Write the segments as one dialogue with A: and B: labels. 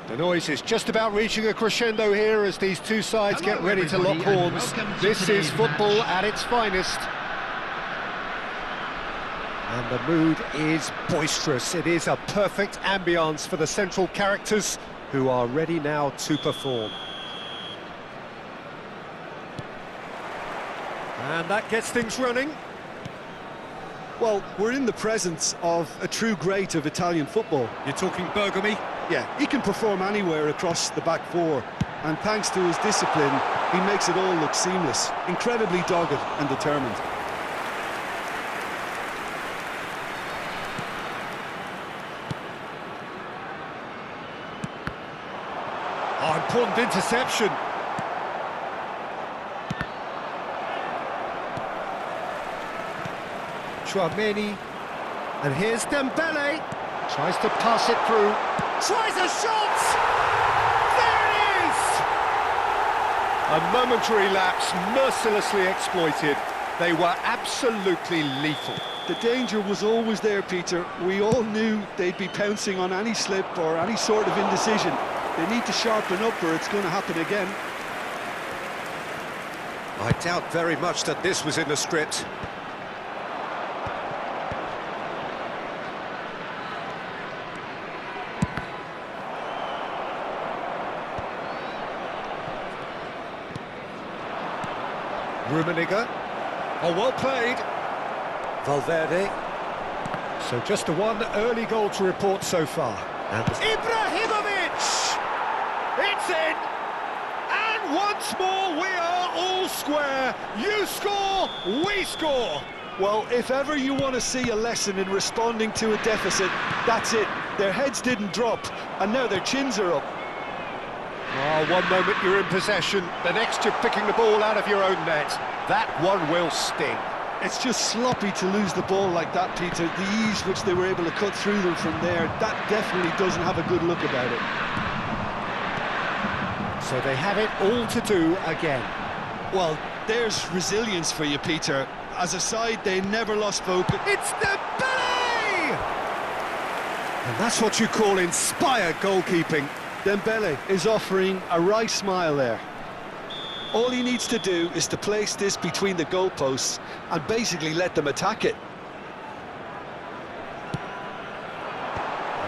A: The noise is just about reaching a crescendo here as these two sides get ready to lock horns. This is football at its finest. And the mood is boisterous. It is a perfect ambience for the central characters who are ready now to perform. And that gets things running.
B: Well, we're in the presence of a true great of Italian football.
A: You're talking Bergami?
B: Yeah, he can perform anywhere across the back four. And thanks to his discipline, he makes it all look seamless. Incredibly dogged and determined.
A: Oh, important interception. Chouameni, and here's Dembele, tries to pass it through, tries a shot! There it is! A momentary lapse, mercilessly exploited. They were absolutely lethal.
B: The danger was always there, Peter. We all knew they'd be pouncing on any slip or any sort of indecision. They need to sharpen up or it's going to happen again.
A: I doubt very much that this was in the script. Rummenigge. Oh, well played. Valverde. So just the one early goal to report so far. And Ibrahimovic! It's in! And once more we are all square. You score, we score.
B: Well, if ever you want to see a lesson in responding to a deficit, that's it. Their heads didn't drop, and now their chins are up.
A: Oh, one moment you're in possession, the next you're picking the ball out of your own net. That one will sting.
B: It's just sloppy to lose the ball like that, Peter. The ease which they were able to cut through them from there, that definitely doesn't have a good look about it.
A: So they have it all to do again.
B: Well, there's resilience for you, Peter. As a side, they never lost focus.
A: It's Dembele! And that's what you call inspired goalkeeping.
B: Dembele is offering a right smile there. All he needs to do is to place this between the goalposts and basically let them attack it.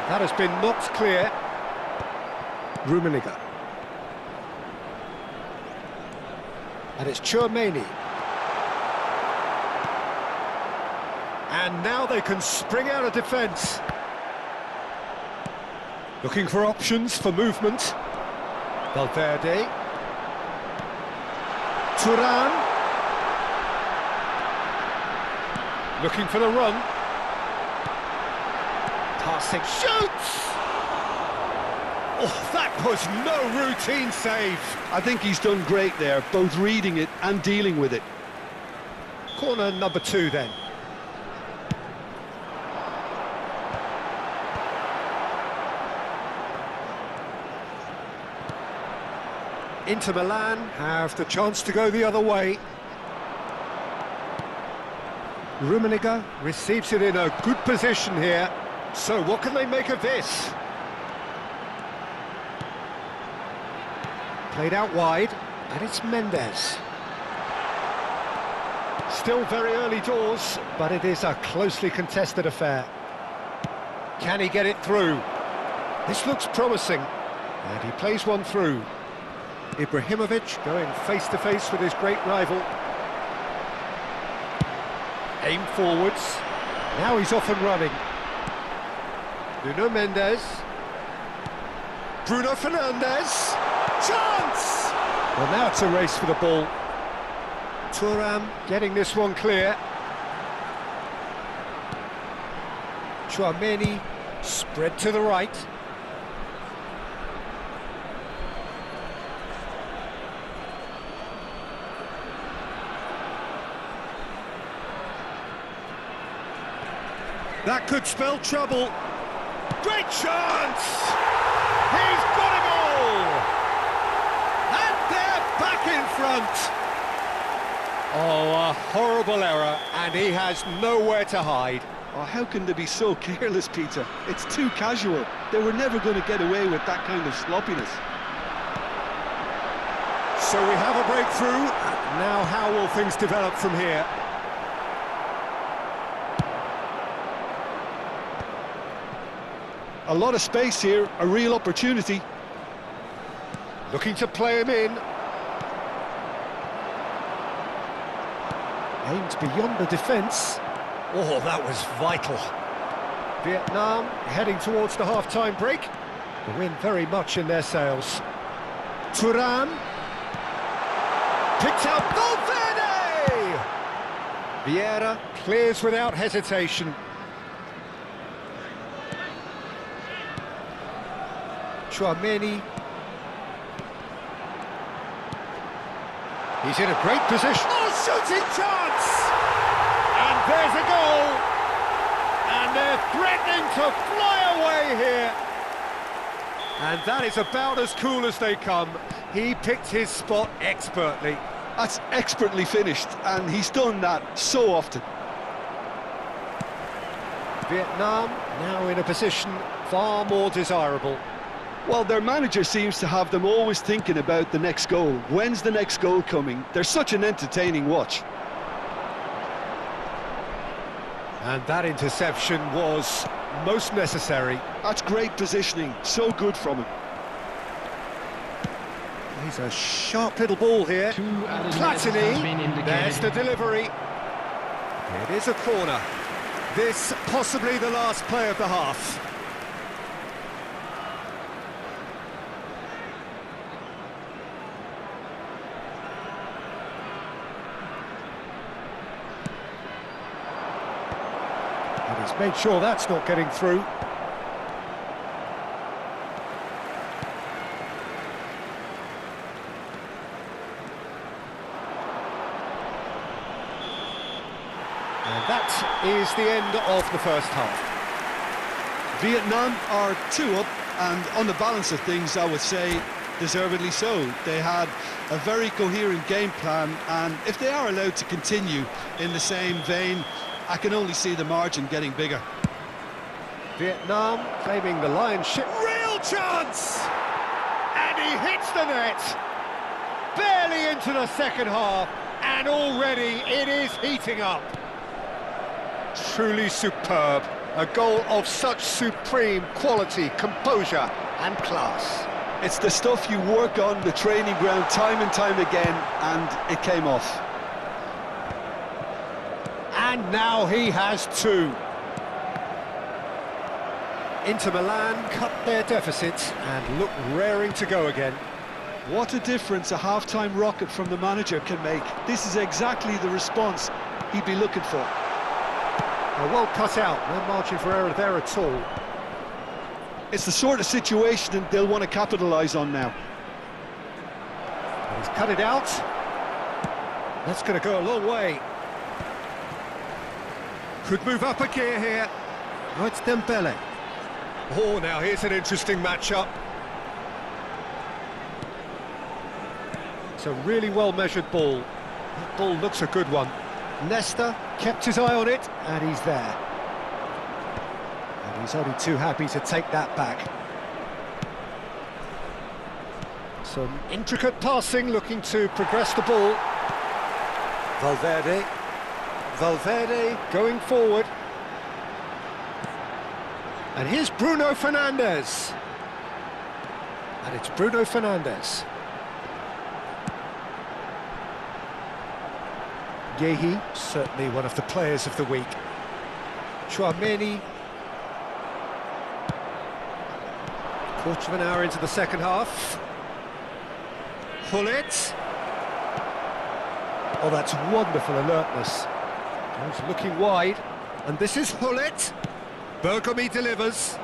A: That has been knocked clear. Rummenigge. And it's Chouameni. And now they can spring out of defence. Looking for options for movement. Valverde. Turan. Looking for the run. Passing. Shoots! Oh, that was no routine save.
B: I think he's done great there, both reading it and dealing with it.
A: Corner number 2 then. Inter Milan have the chance to go the other way. Rummenigge receives it in a good position here. So what can they make of this? Played out wide, and it's Mendes. Still very early doors, but it is a closely contested affair. Can he get it through? This looks promising, and he plays one through. Ibrahimovic going face-to-face with his great rival. Aim forwards. Now he's off and running. Nuno Mendes. Bruno Fernandes. Chance! Well, now it's a race for the ball. Thuram getting this one clear. Chouameni spread to the right. That could spell trouble. Great chance! He's got it all! And they're back in front! Oh, a horrible error, and he has nowhere to hide.
B: Oh, how can they be so careless, Peter? It's too casual. They were never going to get away with that kind of sloppiness.
A: So we have a breakthrough. Now how will things develop from here?
B: A lot of space here, a real opportunity.
A: Looking to play him in. Aimed beyond the defence. Oh, that was vital. Vietnam heading towards the half-time break. The wind very much in their sails. Thuram. Picked out Valverde! Vieira clears without hesitation. Chouameni. He's in a great position. Oh, shooting chance! And there's a goal! And they're threatening to fly away here. And that is about as cool as they come. He picked his spot expertly.
B: That's expertly finished, and he's done that so often.
A: Vietnam now in a position far more desirable.
B: Well, their manager seems to have them always thinking about the next goal. When's the next goal coming? They're such an entertaining watch.
A: And that interception was most necessary.
B: That's great positioning, so good from him.
A: He's a sharp little ball here. Platini, there's the delivery. It is a corner. This possibly the last play of the half. And he's made sure that's not getting through. And that is the end of the first half.
B: Vietnam are 2 up, and on the balance of things, I would say deservedly so. They had a very coherent game plan, and if they are allowed to continue in the same vein, I can only see the margin getting bigger.
A: Vietnam claiming the lion's share. Real chance! And he hits the net! Barely into the second half, and already it is heating up. Truly superb. A goal of such supreme quality, composure and class.
B: It's the stuff you work on the training ground time and time again, and it came off.
A: And now he has 2. Inter Milan cut their deficit and look raring to go again.
B: What a difference a half-time rocket from the manager can make. This is exactly the response he'd be looking for.
A: Well cut out, no margin for error there at all.
B: It's the sort of situation they'll want to capitalise on now.
A: And he's cut it out. That's going to go a long way. Could move up a gear here. Oh, it's Dembele. Oh, now here's an interesting matchup. It's a really well-measured ball. That ball looks a good one. Nesta kept his eye on it, and he's there. And he's only too happy to take that back. Some intricate passing, looking to progress the ball. Valverde. Valverde going forward. And here's Bruno Fernandes. And it's Bruno Fernandes. Yehi, certainly one of the players of the week. Chouameni. Quarter of an hour into the second half. Hullet. Oh, that's wonderful alertness. He's looking wide. And this is Hullet. Bergomi delivers.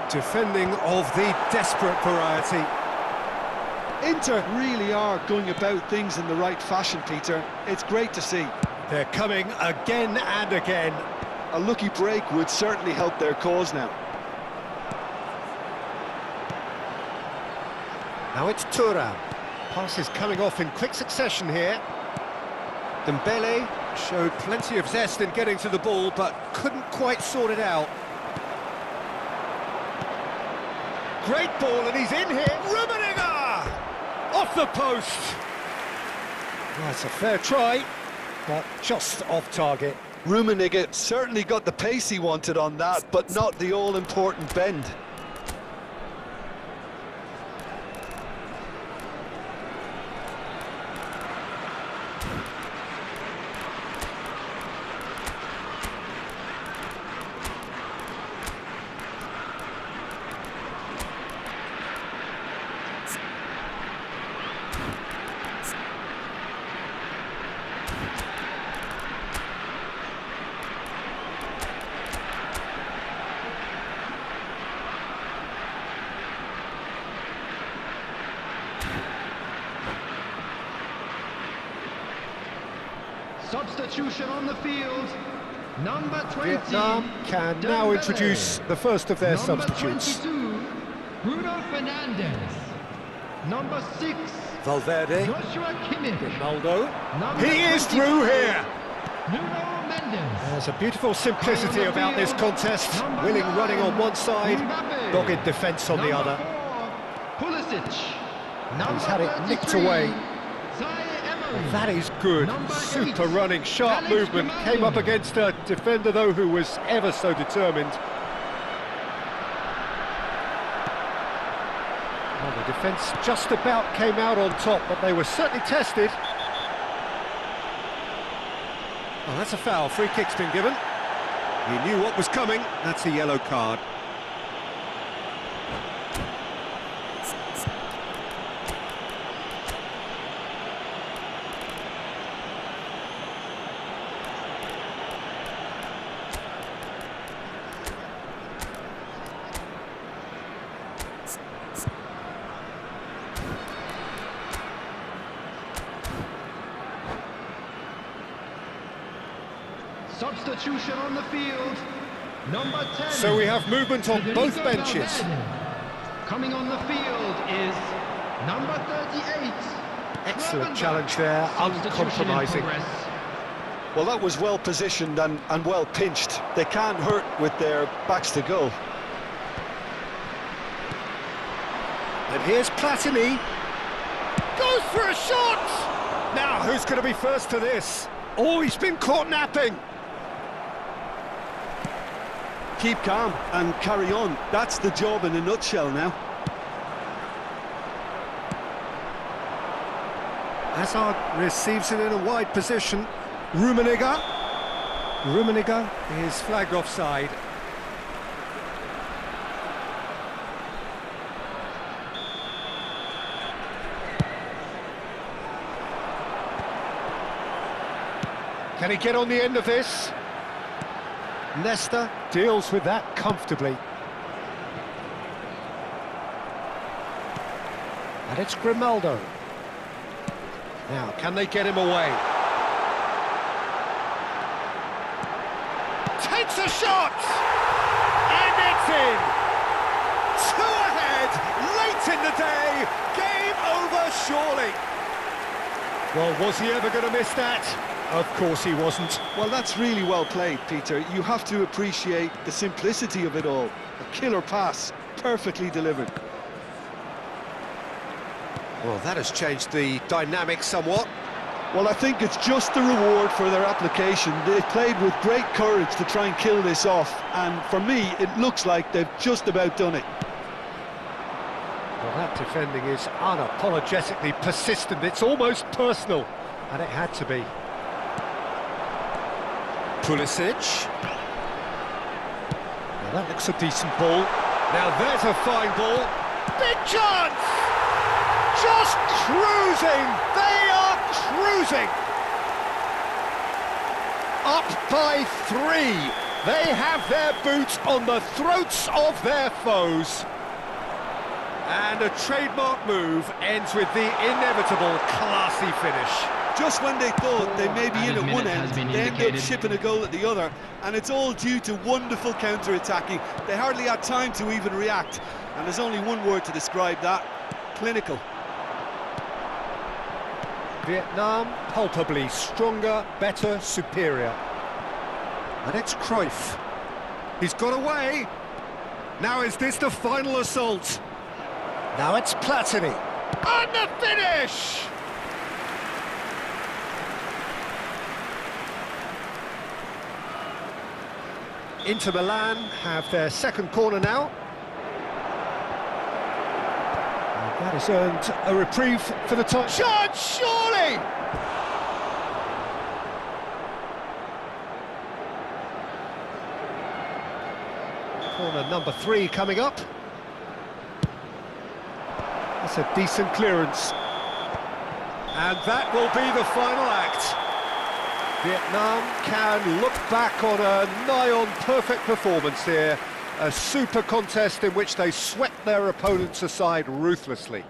A: Defending of the desperate variety.
B: Inter really are going about things in the right fashion, Peter. It's great to see.
A: They're coming again and again.
B: A lucky break would certainly help their cause now.
A: Now it's Thuram. Pass is coming off in quick succession here. Dembele Showed plenty of zest in getting to the ball, but couldn't quite sort it out. Great ball, and he's in here. Rummenigge! Off the post! That's a fair try, but just off target.
B: Rummenigge certainly got the pace he wanted on that, but not the all-important bend.
C: Substitution on the field, number 20.
A: Vietnam can now introduce the first of their substitutes.
C: Number 22, Bruno Fernandes. Number 6,
A: Valverde,
C: Joshua Kimmich.
A: Ronaldo.
C: Number
A: He is
C: 24,
A: through here.
C: Nuno Mendes.
A: There's a beautiful simplicity about this contest. Willing running on one side,
C: Mbappe.
A: dogged defence on the
C: Number
A: other.
C: 4, Pulisic. Number
A: He's had it nicked
C: 33,
A: away.
C: Zaire Emery.
A: That is good.
C: Number
A: Super
C: 8,
A: running, sharp
C: Alex
A: movement.
C: Grimaldo.
A: Came up against a defender, though, who was ever so determined. Well, the defence just about came out on top, but they were certainly tested. Oh, that's a foul. Free kick's been given. He knew what was coming. That's a yellow card.
C: Substitution on the field, number 10.
A: So we have movement on both
C: Federico
A: benches.
C: Valverde. Coming on the field is number 38.
A: Excellent
C: Trevor
A: challenge
C: Dutch.
A: there,
C: Substitution in
A: uncompromising.
C: progress.
B: Well, that was well positioned and well pinched. They can't hurt with their backs to goal.
A: And here's Platini. Goes for a shot! Now, who's going to be first to this? Oh, he's been caught napping.
B: Keep calm and carry on. That's the job in a nutshell now.
A: Hazard receives it in a wide position. Rummenigge. Rummenigge is flagged offside. Can he get on the end of this? Nesta deals with that comfortably. And it's Grimaldo. Now, can they get him away? Takes a shot! And it's in! 2 ahead, late in the day, game over surely. Well, was he ever going to miss that? Of course he wasn't.
B: Well, that's really well played, Peter. You have to appreciate the simplicity of it all. A killer pass, perfectly delivered.
A: Well, that has changed the dynamic somewhat.
B: Well, I think it's just the reward for their application. They played with great courage to try and kill this off, and for me, it looks like they've just about done it.
A: Well, that defending is unapologetically persistent. It's almost personal, and it had to be. Pulisic. Now that looks a decent ball. Now there's a fine ball. Big chance! Just cruising! They are cruising! Up by 3. They have their boot on the throats of their foes. And a trademark move ends with the inevitable classy finish.
B: Just when they thought they may be in
C: Added
B: at one
C: minute
B: end,
C: has been
B: they end up
C: indicated.
B: shipping a goal at the other, and it's all due to wonderful counter-attacking. They hardly had time to even react, and there's only one word to describe that: clinical.
A: Vietnam, palpably stronger, better, superior. And it's Cruyff. He's got away. Now is this the final assault? Now it's Potw. And the finish! Inter Milan have their second corner now. And that has earned a reprieve for the top shot, surely! Corner number 3 coming up. That's a decent clearance. And that will be the final act. Vietnam can look back on a nigh-on perfect performance here. A super contest in which they swept their opponents aside ruthlessly.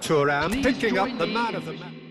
A: Thuram
C: Please
A: picking up
C: join
A: the
C: the
A: man of the match.